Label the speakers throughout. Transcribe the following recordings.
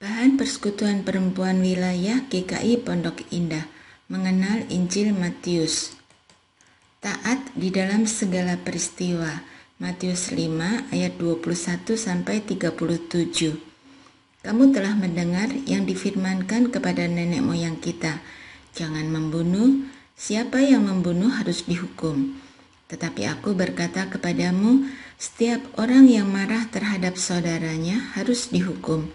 Speaker 1: Bahan Persekutuan Perempuan Wilayah GKI Pondok Indah mengenal Injil Matius. Taat di dalam segala peristiwa. Matius 5 ayat 21 sampai 37. Kamu telah mendengar yang difirmankan kepada nenek moyang kita, jangan membunuh, siapa yang membunuh harus dihukum. Tetapi aku berkata kepadamu, setiap orang yang marah terhadap saudaranya harus dihukum.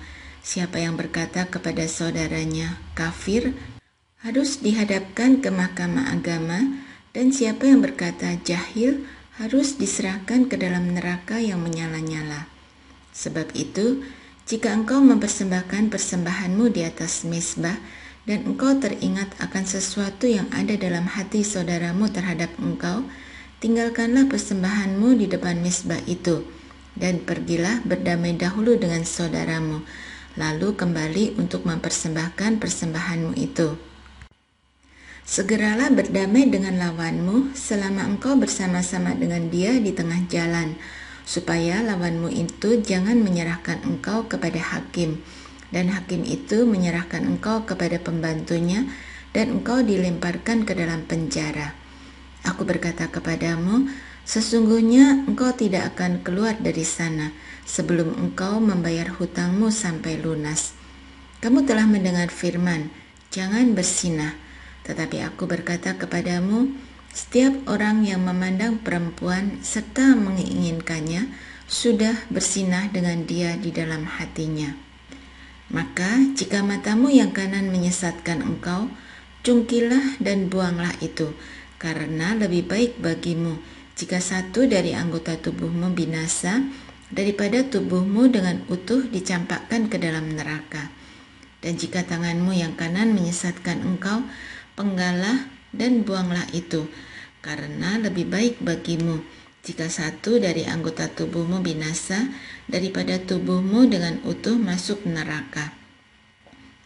Speaker 1: Siapa yang berkata kepada saudaranya kafir harus dihadapkan ke mahkamah agama, dan siapa yang berkata jahil harus diserahkan ke dalam neraka yang menyala-nyala. Sebab itu, jika engkau mempersembahkan persembahanmu di atas mezbah, dan engkau teringat akan sesuatu yang ada dalam hati saudaramu terhadap engkau, tinggalkanlah persembahanmu di depan mezbah itu, dan pergilah berdamai dahulu dengan saudaramu, lalu kembali untuk mempersembahkan persembahanmu itu. Segeralah berdamai dengan lawanmu selama engkau bersama-sama dengan dia di tengah jalan, supaya lawanmu itu jangan menyerahkan engkau kepada hakim, dan hakim itu menyerahkan engkau kepada pembantunya, dan engkau dilemparkan ke dalam penjara. Aku berkata kepadamu, sesungguhnya engkau tidak akan keluar dari sana sebelum engkau membayar hutangmu sampai lunas. Kamu telah mendengar firman, jangan berzinah. Tetapi aku berkata kepadamu, setiap orang yang memandang perempuan serta menginginkannya sudah berzinah dengan dia di dalam hatinya. Maka jika matamu yang kanan menyesatkan engkau, cungkilah dan buanglah itu, karena lebih baik bagimu jika satu dari anggota tubuhmu binasa daripada tubuhmu dengan utuh dicampakkan ke dalam neraka. Dan jika tanganmu yang kanan menyesatkan engkau, penggalah dan buanglah itu, karena lebih baik bagimu jika satu dari anggota tubuhmu binasa daripada tubuhmu dengan utuh masuk neraka.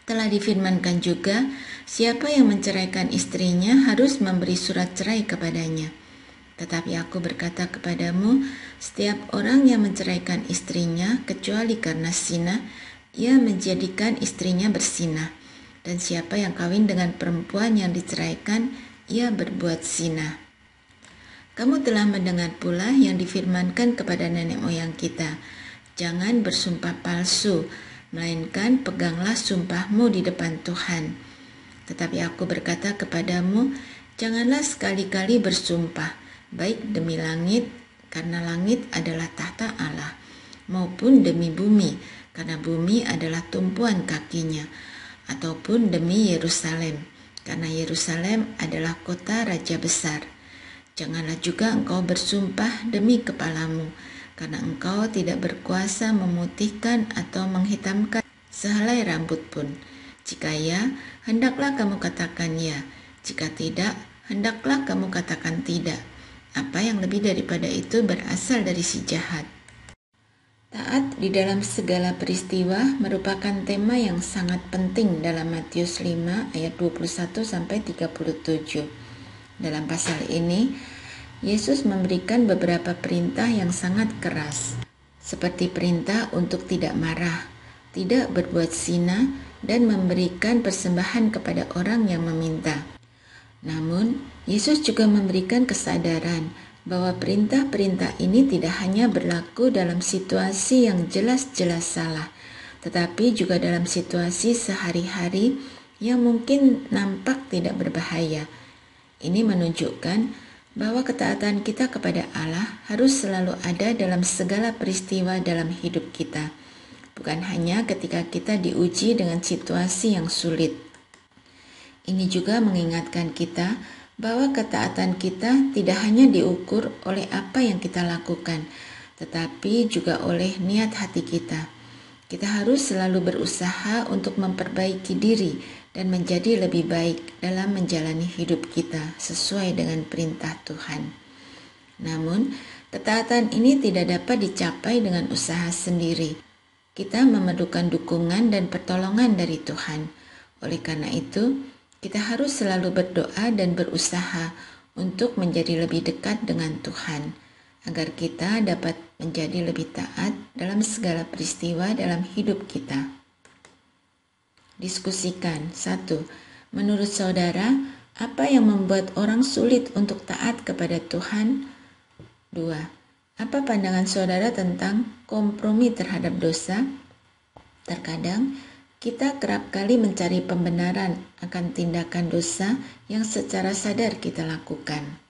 Speaker 1: Telah difirmankan juga, siapa yang menceraikan istrinya harus memberi surat cerai kepadanya. Tetapi aku berkata kepadamu, setiap orang yang menceraikan istrinya kecuali karena zina, ia menjadikan istrinya berzinah. Dan siapa yang kawin dengan perempuan yang diceraikan, ia berbuat zina. Kamu telah mendengar pula yang difirmankan kepada nenek moyang kita, jangan bersumpah palsu, melainkan peganglah sumpahmu di depan Tuhan. Tetapi aku berkata kepadamu, janganlah sekali-kali bersumpah, baik demi langit, karena langit adalah tahta Allah, maupun demi bumi, karena bumi adalah tumpuan kakinya, ataupun demi Yerusalem, karena Yerusalem adalah kota raja besar. Janganlah juga engkau bersumpah demi kepalamu, karena engkau tidak berkuasa memutihkan atau menghitamkan sehelai rambut pun. Jika ya, hendaklah kamu katakan ya. Jika tidak, hendaklah kamu katakan tidak. Apa yang lebih daripada itu berasal dari si jahat. Taat di dalam segala peristiwa merupakan tema yang sangat penting dalam Matius 5 ayat 21 sampai 37. Dalam pasal ini, Yesus memberikan beberapa perintah yang sangat keras, seperti perintah untuk tidak marah, tidak berbuat zina, dan memberikan persembahan kepada orang yang meminta. Namun, Yesus juga memberikan kesadaran bahwa perintah-perintah ini tidak hanya berlaku dalam situasi yang jelas-jelas salah, tetapi juga dalam situasi sehari-hari yang mungkin nampak tidak berbahaya. Ini menunjukkan bahwa ketaatan kita kepada Allah harus selalu ada dalam segala peristiwa dalam hidup kita, bukan hanya ketika kita diuji dengan situasi yang sulit. Ini juga mengingatkan kita bahwa ketaatan kita tidak hanya diukur oleh apa yang kita lakukan, tetapi juga oleh niat hati kita. Kita harus selalu berusaha untuk memperbaiki diri dan menjadi lebih baik dalam menjalani hidup kita sesuai dengan perintah Tuhan. Namun, ketaatan ini tidak dapat dicapai dengan usaha sendiri. Kita memerlukan dukungan dan pertolongan dari Tuhan. Oleh karena itu, kita harus selalu berdoa dan berusaha untuk menjadi lebih dekat dengan Tuhan, agar kita dapat menjadi lebih taat dalam segala peristiwa dalam hidup kita. Diskusikan. 1. Menurut saudara, apa yang membuat orang sulit untuk taat kepada Tuhan? 2. Apa pandangan saudara tentang kompromi terhadap dosa? Terkadang, kita kerap kali mencari pembenaran akan tindakan dosa yang secara sadar kita lakukan.